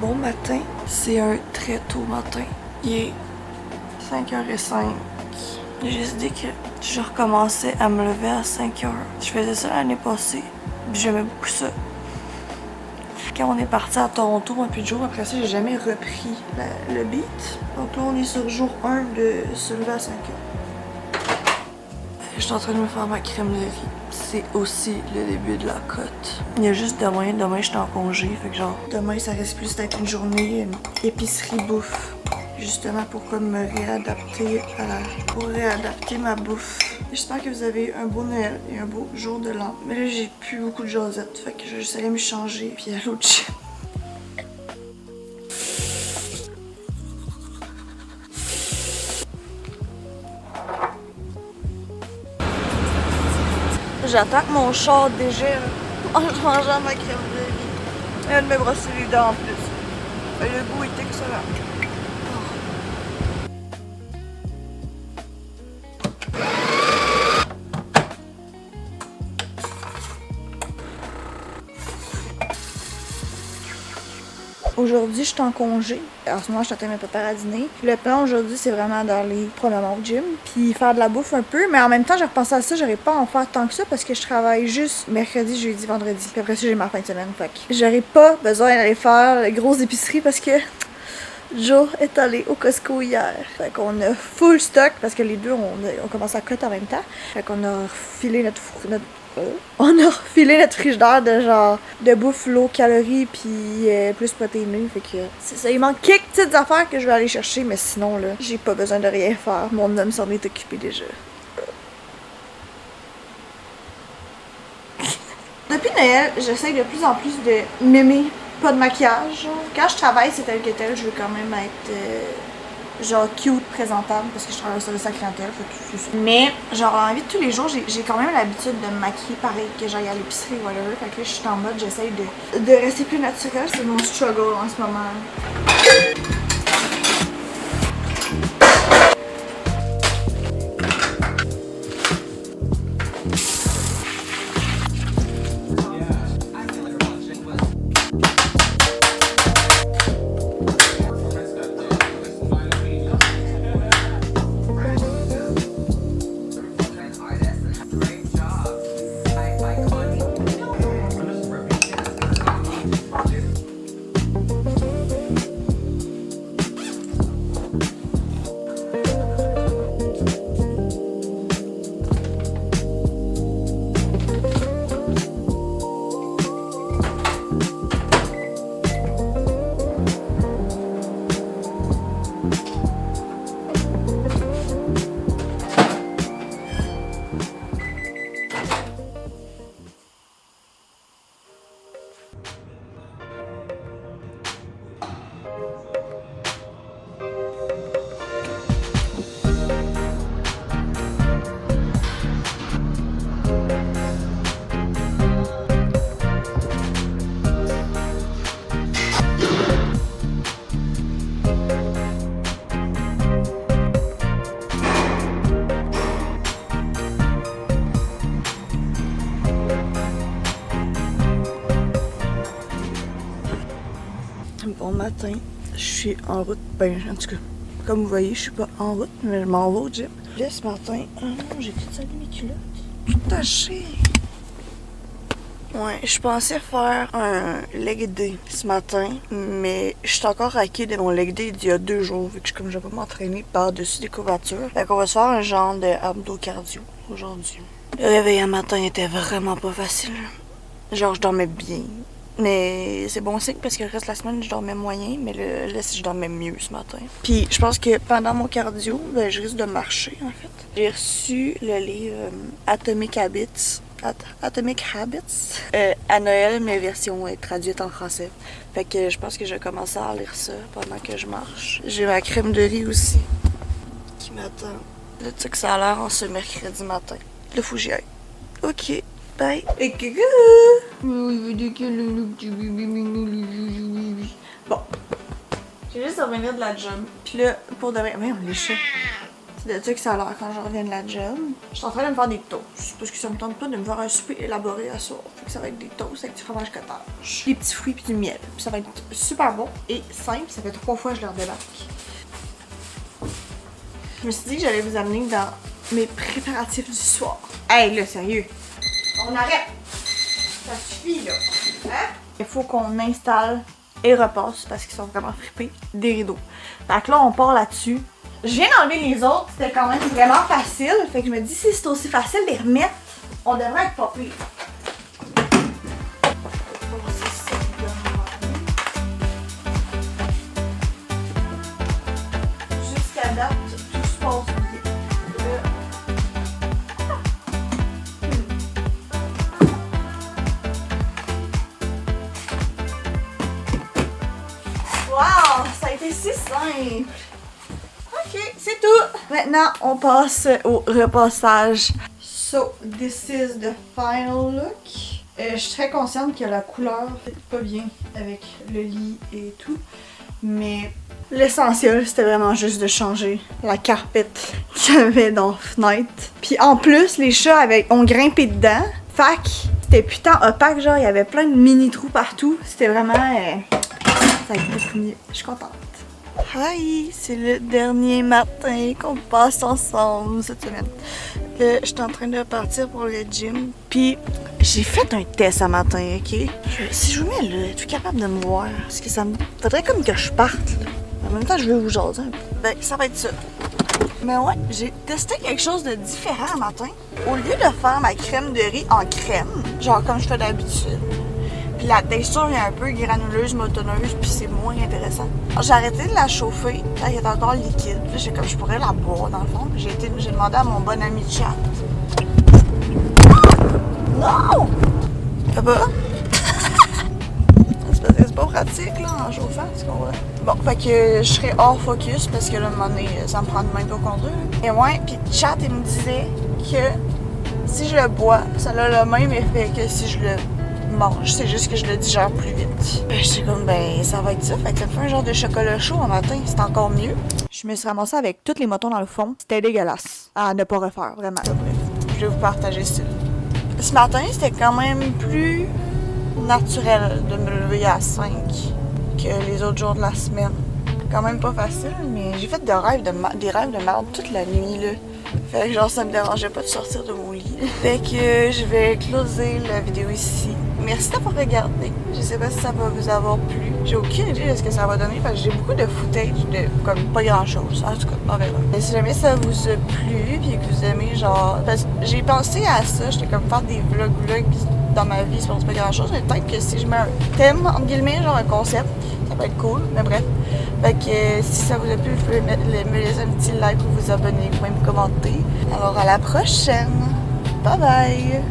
Bon matin, c'est un très tôt matin. Il est 5h05. J'ai décidé que je recommençais à me lever à 5h. Je faisais ça l'année passée, puis j'aimais beaucoup ça. Quand on est parti à Toronto, moi puis Joe, après ça, j'ai jamais repris le beat. Donc là, on est sur jour 1 de se lever à 5h. Je suis en train de me faire ma crème de vie. C'est aussi le début de la cote. Il y a juste demain je suis en congé, fait que genre, demain ça risque plus d'être une journée épicerie bouffe. Justement pour comme me réadapter pour réadapter ma bouffe. J'espère que vous avez un beau Noël et un beau jour de l'an. Mais là j'ai plus beaucoup de jasettes, fait que je vais juste aller me changer puis aller au gym. J'attends que mon char dégèle en mangeant ma crème de vie. Elle me brosser les dents en plus. Le goût est excellent. Aujourd'hui, je suis en congé. En ce moment, je suis en train de me préparer à dîner. Le plan aujourd'hui, c'est vraiment d'aller probablement au gym, puis faire de la bouffe un peu. Mais en même temps, j'ai repensé à ça, j'aurais pas à en faire tant que ça parce que je travaille juste mercredi, jeudi, vendredi. Puis après ça, j'ai ma fin de semaine. Fait que j'aurais pas besoin d'aller faire les grosses épiceries parce que Joe est allé au Costco hier. Fait qu'on a full stock parce que les deux, on commence à coter en même temps. Fait qu'on a refilé notre frigidaire de genre de bouffe low calories puis plus protéinée. Fait que c'est ça. Il manque quelques petites affaires que je vais aller chercher, mais sinon là, j'ai pas besoin de rien faire. Mon homme s'en est occupé déjà. Depuis Noël, j'essaye de plus en plus de m'aimer. Pas de maquillage. Quand je travaille, c'est tel que tel, je veux quand même être genre cute, présentable, parce que je travaille sur le sa clientèle, fait que mais genre dans la vie de tous les jours, j'ai quand même l'habitude de me maquiller pareil que j'aille à l'épicerie ou whatever. Fait que là, je suis en mode, j'essaye de rester plus naturelle. C'est mon struggle en ce moment. Bon matin, je suis en route, ben en tout cas, comme vous voyez, je suis pas en route, mais je m'en vais au gym. Là ce matin, oh non, j'ai tout salé mes culottes, tout taché. Ouais, je pensais faire un leg day ce matin, mais je suis encore hackée de mon leg day d'il y a 2 jours, vu que je vais pas m'entraîner par-dessus des couvertures. Fait qu'on va se faire un genre de abdos cardio aujourd'hui. Le réveil un matin était vraiment pas facile. Genre, je dormais bien. Mais c'est bon signe parce que le reste de la semaine, je dormais moyen, mais là, je dormais mieux ce matin. Puis je pense que pendant mon cardio, ben, je risque de marcher en fait. J'ai reçu le livre Atomic Habits à Noël, mais version traduite en français. Fait que je pense que je vais commencer à lire ça pendant que je marche. J'ai ma crème de riz aussi qui m'attend. Là, tu sais que ça a l'air en ce mercredi matin. Là, faut que j'y aille. Ok. Bye. Et bon. J'ai juste à revenir de la job. Puis là, pour de vrai, mais on les chats. C'est de ça que ça a l'air quand je reviens de la job. Je suis en train de me faire des toasts parce que ça me tente pas de me faire un souper élaboré à soir. Fait que ça va être des toasts avec du fromage cottage, des petits fruits puis du miel. Puis ça va être super bon et simple. Ça fait 3 fois que je leur débarque. Je me suis dit que j'allais vous amener dans mes préparatifs du soir. Hey là, sérieux! On arrête! Ça suffit là! Hein? Il faut qu'on installe et repasse parce qu'ils sont vraiment fripés des rideaux. Fait que là, on part là-dessus. Je viens d'enlever les autres, c'était quand même vraiment facile. Fait que je me dis, si c'est aussi facile de les remettre, on devrait être pas pire. Jusqu'à date, tout se passe bien. Wow, ça a été si simple. Ok, c'est tout. Maintenant, on passe au repassage. So, this is the final look. Je suis très consciente que la couleur n'est pas bien avec le lit et tout. Mais l'essentiel, c'était vraiment juste de changer la carpette qu'il y avait dans la fenêtre. Puis en plus, les chats ont grimpé dedans. Fait que c'était putain opaque, genre il y avait plein de mini trous partout. C'était vraiment... ça a été beaucoup mieux. Je suis contente. Hi! C'est le dernier matin qu'on passe ensemble cette semaine. Je suis en train de partir pour le gym. Puis j'ai fait un test ce matin, ok? Si je vous mets là, es-tu capable de me voir? Parce que ça me faudrait comme que je parte. Là. En même temps, je veux vous jaser un peu. Ben, ça va être ça. Mais ouais, j'ai testé quelque chose de différent ce matin. Au lieu de faire ma crème de riz en crème, genre comme je fais d'habitude, puis la texture est un peu granuleuse, motonneuse, puis c'est moins intéressant. J'ai arrêté de la chauffer, là, elle est encore liquide. Puis j'ai comme je pourrais la boire dans le fond. J'ai demandé à mon bon ami de chat. Non! Papa? C'est parce que c'est pas pratique là en chauffant, tu comprends? Bon, fait que je serais hors focus parce que là, à un moment donné, ça me prend de même au conduire. Et ouais, puis chat, il me disait que si je le bois, ça a le même effet que si je le mange, c'est juste que je le digère plus vite. J'étais comme, ben, ça va être ça. Fait que ça me fait un genre de chocolat chaud en matin, c'est encore mieux. Je me suis ramassée avec tous les motons dans le fond. C'était dégueulasse. À ne pas refaire, vraiment. Bref, je vais vous partager ça. Ce matin, c'était quand même plus naturel de me lever à 5 que les autres jours de la semaine. Quand même pas facile, mais j'ai fait des rêves de merde toute la nuit, là. Fait que genre, ça me dérangeait pas de sortir de mon lit. Fait que je vais closer la vidéo ici. Merci d'avoir regardé. Je sais pas si ça va vous avoir plu. J'ai aucune idée de ce que ça va donner parce que j'ai beaucoup de footage de comme pas grand chose. En tout cas, on verra. Mais si jamais ça vous a plu puis que vous aimez genre. Parce que j'ai pensé à ça, j'étais comme faire des vlogs dans ma vie, c'est pas grand chose. Mais peut-être que si je mets un thème, entre guillemets, genre un concept, ça peut être cool, mais bref. Fait que si ça vous a plu, vous pouvez me laisser un petit like ou vous abonner ou même commenter. Alors à la prochaine. Bye bye!